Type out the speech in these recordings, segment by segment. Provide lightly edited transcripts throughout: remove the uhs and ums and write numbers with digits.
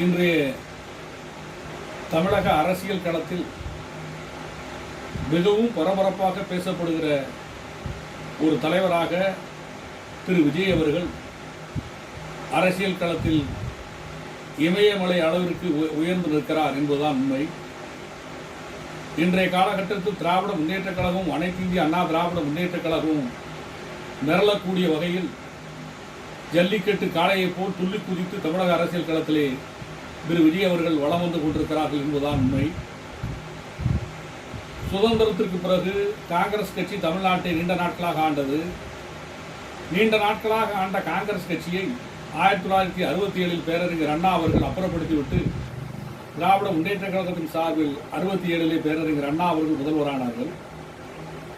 இன்றைய தமிழக அரசியல் களத்தில் மிகவும் பரபரப்பாக பேசப்படுகிற ஒரு தலைவராக திரு விஜய் அவர்கள் அரசியல் களத்தில் இமயமலை அளவிற்கு உயர்ந்து நிற்கிறார் என்பதுதான் உண்மை. இன்றைய காலகட்டத்தில் திராவிட முன்னேற்றக் கழகம், அனைத்து இந்திய அண்ணா திராவிட முன்னேற்றக் கழகமும் மிரளக்கூடிய வகையில் ஜல்லிக்கட்டு காளையை போல் துள்ளி குதித்து தமிழக அரசியல் களத்திலே திரு விஜய் அவர்கள் வலம் வந்து கொண்டிருக்கிறார்கள் என்பதுதான் உண்மை. சுதந்திரத்திற்கு பிறகு காங்கிரஸ் கட்சி தமிழ்நாட்டை நீண்ட நாட்களாக ஆண்டது. நீண்ட நாட்களாக ஆண்ட காங்கிரஸ் கட்சியை 1967 பேரறிஞர் அண்ணா அவர்கள் அப்புறப்படுத்திவிட்டு திராவிட முன்னேற்ற கழகத்தின் சார்பில் 67 பேரறிஞர் அண்ணா அவர்கள் முதல்வரானார்கள்.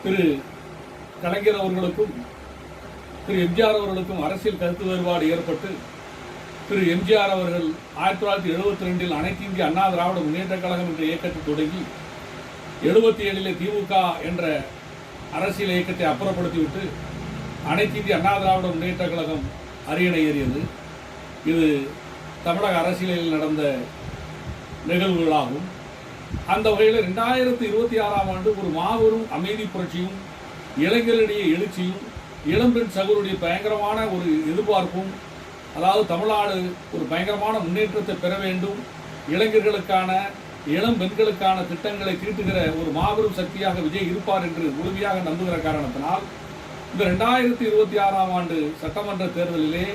திரு கலைஞர் அவர்களுக்கும் திரு எம்ஜிஆர் அவர்களுக்கும் அரசியல் கருத்து வேறுபாடு ஏற்பட்டு திரு எம்ஜிஆர் அவர்கள் 1972 அனைத்து இந்திய அண்ணா திராவிட முன்னேற்ற கழகம் என்ற இயக்கத்தை தொடங்கி 77 திமுக என்ற அரசியல் இயக்கத்தை அப்புறப்படுத்திவிட்டு அனைத்து இந்திய அண்ணா திராவிட முன்னேற்ற கழகம் அரியணை ஏறியது. இது தமிழக அரசியலில் நடந்த நிகழ்வுகளாகும். அந்த வகையில் 2026 ஆண்டு ஒரு மாபெரும் அமைதி புரட்சியும் இளைஞர்களிடையே எழுச்சியும் இளம்பெண் சகோதரருடைய பயங்கரமான ஒரு எதிர்பார்ப்பும், அதாவது தமிழ்நாடு ஒரு பயங்கரமான முன்னேற்றத்தை பெற வேண்டும், இளைஞர்களுக்கான இளம் பெண்களுக்கான திட்டங்களை தீட்டுகிற ஒரு மாபெரும் சக்தியாக விஜய் இருப்பார் என்று முழுமையாக நம்புகிற காரணத்தினால் இந்த 2026 ஆண்டு சட்டமன்ற தேர்தலிலே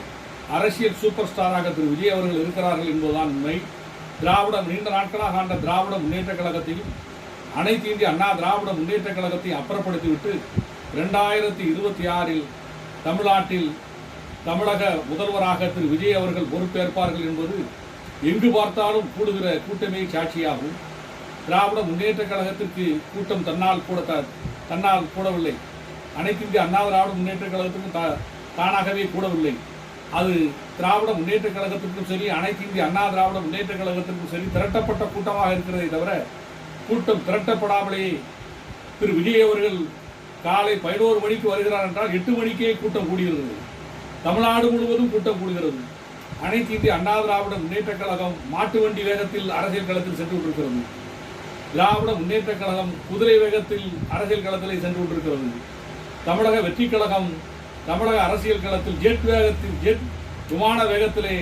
அரசியல் சூப்பர் ஸ்டாராக திரு விஜய் அவர்கள் இருக்கிறார்கள் என்பதுதான் உண்மை. நீண்ட நாட்களாக ஆண்ட திராவிட முன்னேற்ற கழகத்தையும் அனைத்து இந்திய அண்ணா திராவிட முன்னேற்ற கழகத்தையும் அப்புறப்படுத்திவிட்டு 2026 தமிழ்நாட்டில் தமிழக முதல்வராக திரு விஜய் அவர்கள் பொறுப்பேற்பார்கள் என்பது எங்கு பார்த்தாலும் கூடுகிற கூட்டமே சாட்சியாகும். திராவிட முன்னேற்ற கழகத்திற்கு கூட்டம் தன்னால் கூடவில்லை. அனைத்து இந்திய அண்ணா திராவிட முன்னேற்ற கழகத்துக்கும் தானாகவே கூடவில்லை. அது திராவிட முன்னேற்ற கழகத்திற்கும் சரி, அனைத்து இந்திய அண்ணா திராவிட முன்னேற்ற கழகத்திற்கும் சரி திரட்டப்பட்ட கூட்டமாக இருக்கிறதை தவிர கூட்டம் திரட்டப்படாமலேயே திரு விஜய் அவர்கள் காலை 11 மணிக்கு வருகிறார் என்றால் 8 மணிக்கே கூட்டம் கூடுகிறது. தமிழ்நாடு முழுவதும் கூட்டம் கூடுகிறது. அனைத்து இந்திய அண்ணா திராவிட முன்னேற்ற கழகம் மாட்டு வண்டி வேகத்தில் அரசியல் களத்தில் சென்று கொண்டிருக்கிறது. திராவிட முன்னேற்ற கழகம் குதிரை வேகத்தில் அரசியல் களத்திலே சென்று கொண்டிருக்கிறது. தமிழக வெற்றி கழகம் தமிழக அரசியல் களத்தில் ஜெட் விமான வேகத்திலே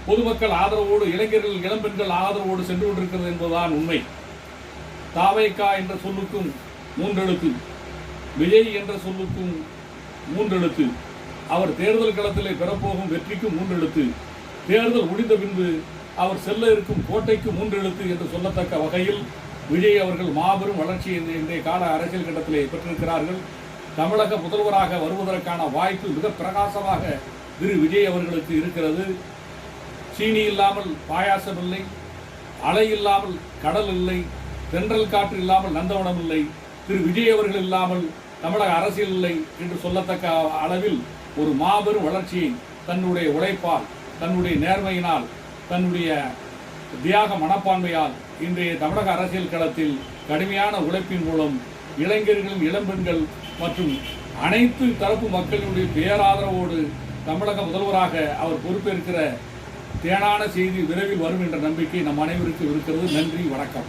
பொதுமக்கள் ஆதரவோடு, இளைஞர்கள் இளம்பெண்கள் ஆதரவோடு சென்று கொண்டிருக்கிறது என்பதுதான் உண்மை. தாவேகா என்ற சொல்லுக்கும் 3 எழுத்து, விஜய் என்ற சொல்லுக்கும் 3 எழுத்து, அவர் தேர்தல் களத்திலே பெறப்போகும் வெற்றிக்கும் 3 எழுத்து, தேர்தல் முடிந்த பின்பு அவர் செல்ல இருக்கும் கோட்டைக்கு 3 எழுத்து என்று சொல்லத்தக்க வகையில் விஜய் அவர்கள் மாபெரும் வளர்ச்சியை இன்றைய கால அரசியல் கட்டத்திலே பெற்றிருக்கிறார்கள். தமிழக முதல்வராக வருவதற்கான வாய்ப்பு மிக பிரகாசமாக திரு விஜய் அவர்களுக்கு இருக்கிறது. சீனி இல்லாமல் பாயாசம் இல்லை, அலை இல்லாமல் கடல் இல்லை, தென்றல் காற்று இல்லாமல் நந்தவனம் இல்லை, திரு விஜய் அவர்கள் இல்லாமல் தமிழக அரசியல் இல்லை என்று சொல்லத்தக்க அளவில் ஒரு மாபெரும் வளர்ச்சியை தன்னுடைய உழைப்பால், தன்னுடைய நேர்மையினால், தன்னுடைய தியாக மனப்பான்மையால் இன்றைய தமிழக அரசியல் களத்தில் கடுமையான உழைப்பின் மூலம் இளைஞர்கள், இளம்பெண்கள் மற்றும் அனைத்து தரப்பு மக்களுடைய பேராதரவோடு தமிழக முதல்வராக அவர் பொறுப்பேற்கிற தேனான செய்தி விரைவில் வரும் என்ற நம்பிக்கை நம் அனைவருக்கும் இருக்கிறது. நன்றி, வணக்கம்.